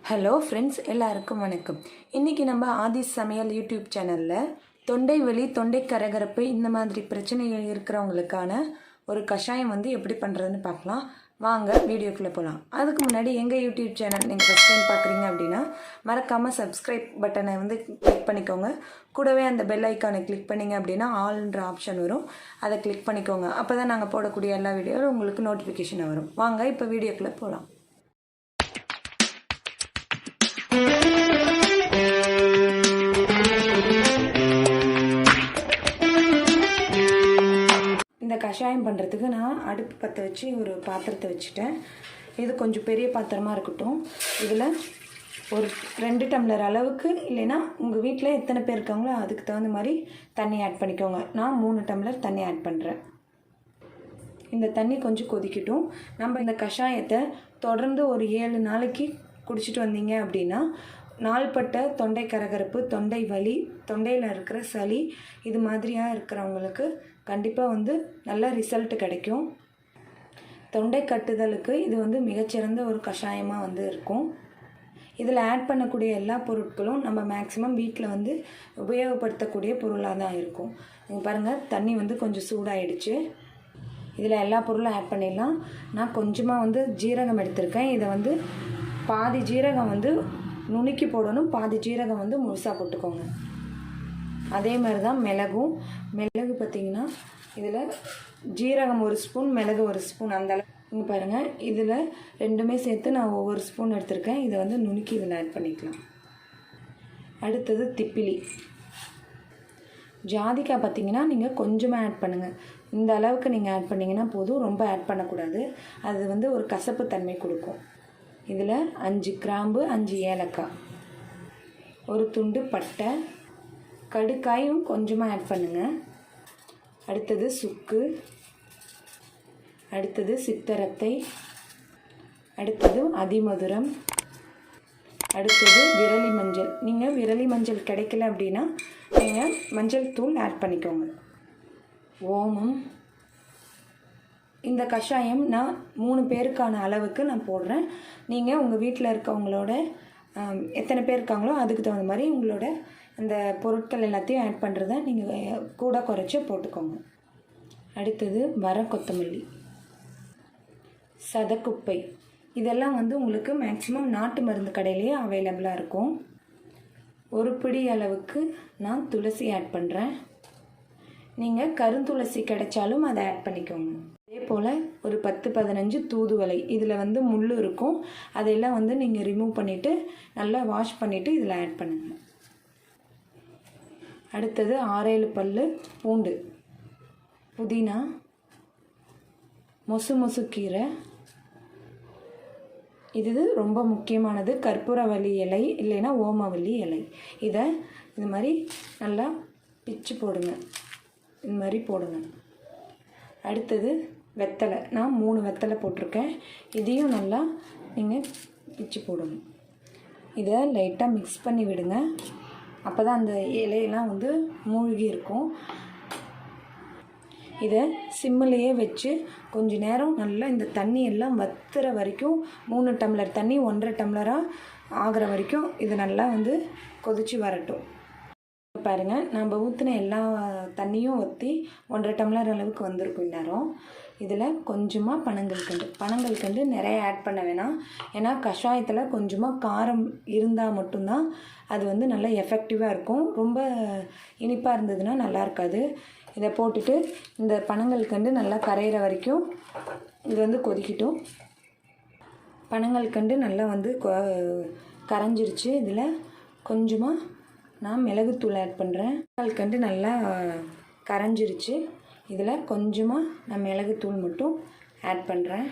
Hello friends, எல்லாருக்கும் வணக்கம். இன்றைக்கி நம்ம ஆதிஸ் சமையல் யூடியூப் சேனலில் தொண்டை வலி, தொண்டை கரகரப்பு இந்த மாதிரி பிரச்சனைகள் இருக்கிறவங்களுக்கான ஒரு கஷாயம் எப்படி பண்ணுறதுன்னு பார்க்கலாம். வாங்க வீடியோக்குள்ளே போகலாம். அதுக்கு முன்னாடி எங்கள் யூடியூப் சேனல் நீங்கள் ஃபஸ்ட் டைம் பார்க்குறீங்க அப்படின்னா மறக்காமல் சப்ஸ்கிரைப் பட்டனை கிளிக் பண்ணிக்கோங்க. கூடவே அந்த பெல் ஐக்கானை கிளிக் பண்ணிங்க அப்படின்னா ஆல்ன்ற ஆப்ஷன் வரும், அதை கிளிக் பண்ணிக்கோங்க. அப்போ தான் நாங்கள் போடக்கூடிய எல்லா வீடியோவும் உங்களுக்கு நோட்டிஃபிகேஷன் வரும். வாங்க இப்போ வீடியோக்குள்ளே போகலாம். இந்த கஷாயம் பண்ணுறதுக்கு நான் அடுப்பு பற்ற வச்சு ஒரு பாத்திரத்தை வச்சுட்டேன். இது கொஞ்சம் பெரிய பாத்திரமாக இருக்கட்டும். இதில் ஒரு 2 டம்ளர் அளவுக்கு, இல்லைன்னா உங்கள் வீட்டில் எத்தனை பேர் இருக்காங்களோ அதுக்கு தகுந்த மாதிரி தண்ணி ஆட் பண்ணிக்கோங்க. நான் 3 டம்ளர் தண்ணி ஆட் பண்ணுறேன். இந்த தண்ணி கொஞ்சம் கொதிக்கட்டும். நம்ம இந்த கஷாயத்தை தொடர்ந்து ஒரு 7 நாளைக்கு குடிச்சிட்டு வந்தீங்க அப்படின்னா நாள்பட்ட தொண்டை கரகரப்பு, தொண்டை வலி, தொண்டையில் இருக்கிற சளி இது மாதிரியாக இருக்கிறவங்களுக்கு கண்டிப்பாக நல்ல ரிசல்ட் கிடைக்கும். தொண்டை கட்டுதலுக்கு இது மிகச்சிறந்த ஒரு கஷாயமாக இருக்கும். இதில் ஆட் பண்ணக்கூடிய எல்லா பொருட்களும் நம்ம மேக்ஸிமம் வீட்டில் உபயோகப்படுத்தக்கூடிய பொருளாக தான் இருக்கும். நீங்கள் பாருங்கள், தண்ணி கொஞ்சம் சூடாகிடுச்சு. இதில் எல்லா பொருளும் ஆட் பண்ணிடலாம். நான் கொஞ்சமாக ஜீரகம் எடுத்திருக்கேன். இதை பாதி ஜீரகம் நுணுக்கி போடணும், பாதி ஜீரகம் முழுசாக போட்டுக்கோங்க. அதே மாதிரி தான் மிளகு பார்த்திங்கன்னா இதில் ஜீரகம் 1 ஸ்பூன், மிளகு 1 ஸ்பூன், அந்த அளவு. இங்கே பாருங்கள், இதில் ரெண்டுமே சேர்த்து நான் ஒவ்வொரு ஸ்பூன் எடுத்திருக்கேன். இதை நுணுக்கி இதில் ஆட் பண்ணிக்கலாம். அடுத்தது திப்பிலி. ஜாதிக்காய் பார்த்திங்கன்னா நீங்கள் கொஞ்சமாக ஆட் பண்ணுங்கள். இந்த அளவுக்கு நீங்கள் ஆட் பண்ணிங்கன்னா போதும், ரொம்ப ஆட் பண்ணக்கூடாது. அது ஒரு கசப்பு தன்மை கொடுக்கும். இதில் 5 கிராம்பு, 5 ஏலக்காய், ஒரு துண்டு பட்டை, கடுக்காயும் கொஞ்சமாக ஆட் பண்ணுங்கள். அடுத்தது சுக்கு, அடுத்தது சித்தரத்தை, அடுத்தது அதிமதுரம், அடுத்தது விரலி மஞ்சள். நீங்கள் விரலி மஞ்சள் கிடைக்கல அப்படின்னா நீங்கள் மஞ்சள் தூள் ஆட் பண்ணிக்கோங்க. ஓமம். இந்த கஷாயம் நான் 3 பேருக்கான அளவுக்கு நான் போடுறேன். நீங்கள் உங்கள் வீட்டில் இருக்கவங்களோட எத்தனை பேர் இருக்காங்களோ அதுக்கு தகுந்த மாதிரி உங்களோட அந்த பொருட்கள் எல்லாத்தையும் ஆட் பண்ணுறத நீங்கள் கூட குறைச்சி போட்டுக்கோங்க. அடுத்தது வர கொத்தமல்லி, சதக்குப்பை. இதெல்லாம் உங்களுக்கு மேக்ஸிமம் நாட்டு மருந்து கடையிலேயே அவைலபிளாக இருக்கும். ஒரு பிடி அளவுக்கு நான் துளசி ஆட் பண்ணுறேன். நீங்கள் கருந்துளசி கிடைச்சாலும் அதை ஆட் பண்ணிக்கோங்க. அதே போல் ஒரு 10-15 தூதுவளை. இதில் முள் இருக்கும், அதையெல்லாம் நீங்கள் ரிமூவ் பண்ணிவிட்டு நல்லா வாஷ் பண்ணிவிட்டு இதில் ஆட் பண்ணுங்கள். அடுத்தது 6-7 பல் பூண்டு, புதினா, மொசு கீரை. இது ரொம்ப முக்கியமானது, கற்பூரவள்ளி இலை, இல்லைன்னா ஓமவல்லி இலை. இதை இது மாதிரி நல்லா பிச்சு போடுங்க. இது மாதிரி போடுங்க. அடுத்தது வெத்தலை. நான் 3 வெத்தலை போட்டிருக்கேன். இதையும் நல்லா நீங்கள் பிச்சு போடணும். இதை லைட்டாக மிக்ஸ் பண்ணி விடுங்க. அப்போ தான் அந்த இலையெல்லாம் மூழ்கி இருக்கும். இதை சிம்மிலேயே வச்சு கொஞ்ச நேரம் நல்லா இந்த தண்ணி எல்லாம் வத்துற வரைக்கும், 3 டம்ளர் தண்ணி 1.5 டம்ளராக ஆகிற வரைக்கும் இது நல்லா கொதித்து வரட்டும். பாருங்கள், நம்ம ஊற்றின எல்லா தண்ணியும் ஊற்றி 1.5 டம்ளர் அளவுக்கு வந்திருக்கும் இந்நேரம். இதில் கொஞ்சமாக பனங்கல்கண்டு நிறைய ஆட் பண்ண வேணாம். ஏன்னா கஷாயத்தில் கொஞ்சமாக காரம் இருந்தால் மட்டும்தான் அது நல்லா எஃபெக்டிவாக இருக்கும். ரொம்ப இனிப்பாக இருந்ததுன்னா நல்லா இருக்காது. இதை போட்டுட்டு இந்த பனங்கல்கண்டு நல்லா கரையிற வரைக்கும் இது கொதிக்கட்டும். பனங்கல்கண்டு நல்லா கரைஞ்சிருச்சு. இதில் கொஞ்சமாக நான் மிளகுத்தூள் ஆட் பண்ணுறேன். கல்கண்டு நல்லா கரைஞ்சிருச்சு. இதில் கொஞ்சமாக நான் மிளகுத்தூள் மட்டும் ஆட் பண்ணுறேன்.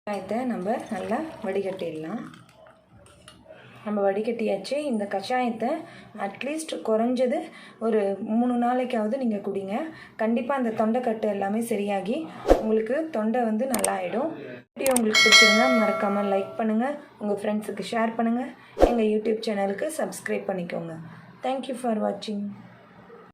கஷாயத்தை நம்ம நல்லா வடிகட்டிடலாம். நம்ம வடிகட்டியாச்சு. இந்த கஷாயத்தை அட்லீஸ்ட் குறைஞ்சது ஒரு 3 நாளைக்காவது நீங்கள் குடிங்க. கண்டிப்பாக அந்த தொண்டைக்கட்டு எல்லாமே சரியாகி உங்களுக்கு தொண்டை நல்லா ஆகிடும். வீடியோ உங்களுக்கு பிடிச்சிருந்தா மறக்காமல் லைக் பண்ணுங்கள், உங்கள் ஃப்ரெண்ட்ஸுக்கு ஷேர் பண்ணுங்கள், எங்கள் யூடியூப் சேனலுக்கு சப்ஸ்கிரைப் பண்ணிக்கோங்க. தேங்க்யூ ஃபார் வாட்சிங்.